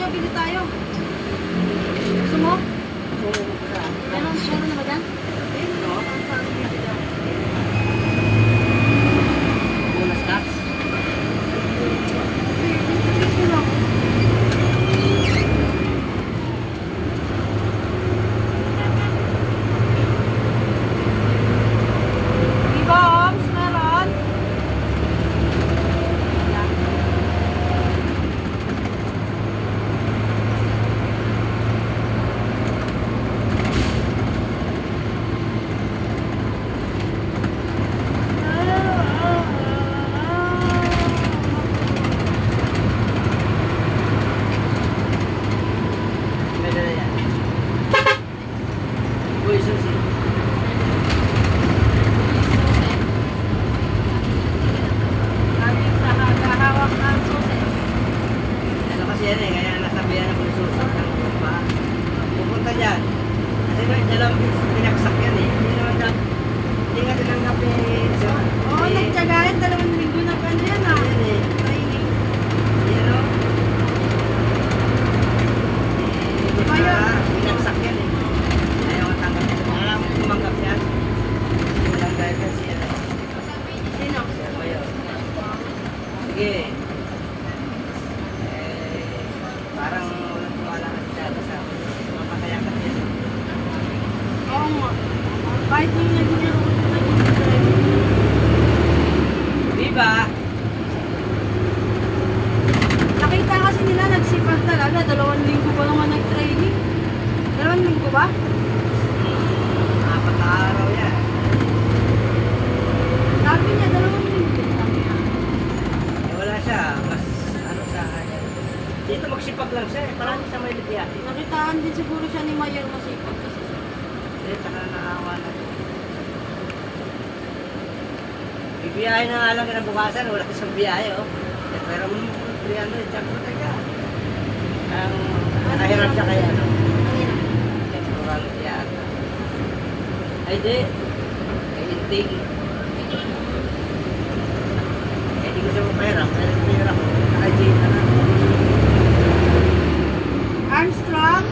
makabili tayo. Gusto mo? Meron na ba dyan? Bonus ka? Bombs, meron. Pwede na yan. Uy, susi. Hawak ng suses. Ano kasi yan eh, kaya nasabihan ako ng susi ng pa. Pupunta dyan. Kasi may dalawang pinaksak yan eh. Hindi nga tinanggap eh. Oo, nagtiyagayan. 2 linggo na pa yan ah. Ayan eh. Training. Yan o. Kaya. Pinaksak yan eh. Ayaw ang tanggap yan. Alam mo tumanggap yan. Walang driver siya. Sino? Siya ba yun? Sige. Parang walang tuwala kasi dati sa mapatayakan yan. Oo nga. Kahit yung nag-giro ko na Diba? nakita kasi nila nagsipag talaga. 2 linggo pa naman nag-training. 2 linggo ba? 4 na araw yan. Sabi niya 2 linggo. Sabi niya. Wala siya. Mas ano sa kanya. Dito magsipag lang siya eh. Parang sa may lipiati. Nakitaan din siguro siya ni Mayor masipag kasi. Eh, saka naawa na. Bibiyahe na nga lang kinabukasan, wala isang biyahe, oh. Eh, pero 300, tsaka po taga. Ang nahirap siya kaya, no? Temporal yata. Ay, di. Ay, inting. Eh, di ko siya mapahirap. Ay, pahirap. Naka-jail na lang. Armstrong?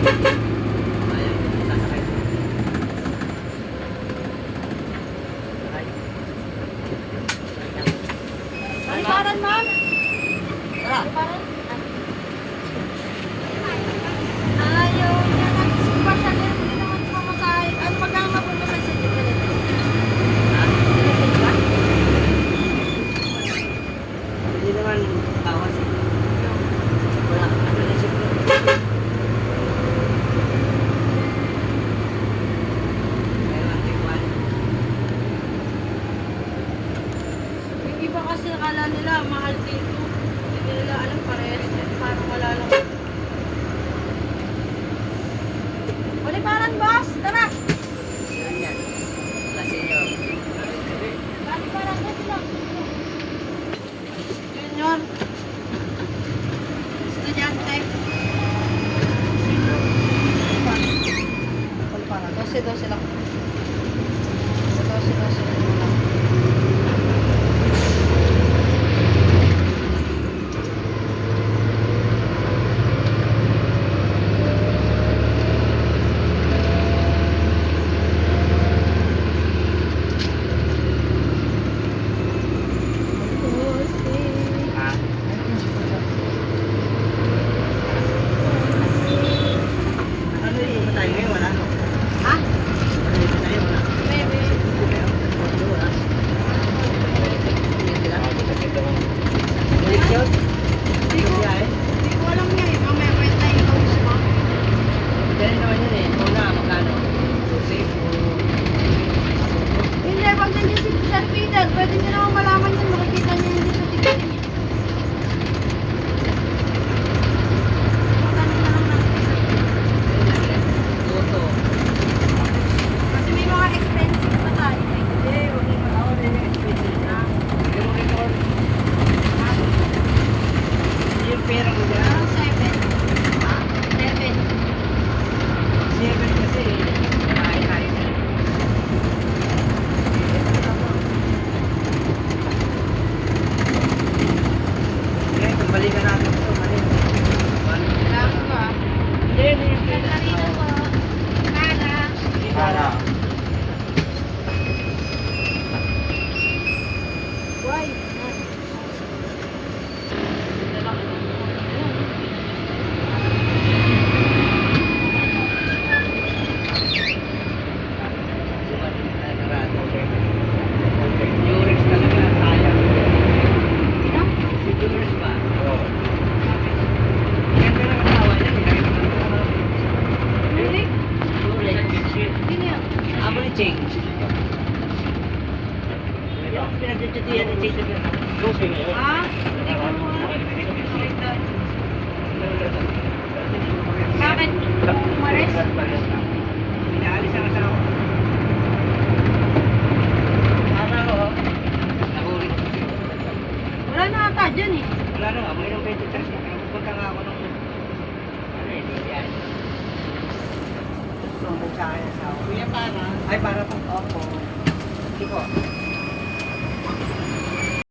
Ayun, sasakay. Ay. Aliparan, ma'am? Tara. Aliparan? Ayaw niya nag-isip pa siya. Kaya hindi naman pumasay. Ano magkano mapumasay sa inyo? Hindi naman bawas eh. Wala ka na naisip ko. Kaya lang, tikwan. Yung iba kasi akala nila mahal dito. Hindi nila alam parehas. Parang wala lang. Aliparan, boss! Tara! Yan yan. Kasi nyo. Aliparan na sila. Junior. Estudyante. 12 lang. 12 lang. Ah. Ano yung iba tayo ngayon? Wala no? Ha? Ano yung iba tayo? Wala. Maybe. Wala. Direksyon? Hindi ko, Biyahe? hindi ko alam niya eh. Mamaya kwenta yung kaus mo. Ganun naman yun eh. Una, magkano? Safe o... Hindi, pag nandiyan si Sir Peter, pwede niyo naman malaman yun. Makikita niyo hindi sa ticket niya. Magkano na lang natin sa Toto. kasi may mga expensive pa tayo. Hindi, huwag yung ako din yung expensive na. Yung record. Yung pera mo dyan. Parang 7. Ha? 7. 7 kasi. Bahay tayo. balikan natin ito. Mali. Kailangan ko ah. Hindi, hindi. Kanina po. Kala. Para. Why? Durex talaga, sayang. Si Durex ba? Ganda ng asawa niya, nilagay naman ako. Really? Durex. Sino yun? Amo ni Ching. Yung pinagtututihan ni Ching sa gano'n. Ah? Hindi ko mo nakita. Bakit? Umalis? Inaalis ang asawa. Tama ko. Nahuli ko siya. Wala na ata dyan eh. Wala na nga, may nung 23 na. Pupunta nga ako nung... Ano eh, hindi yan. Sumbog sa akin asawa. Kuya, para? Ay, para po. Opo. Hindi po.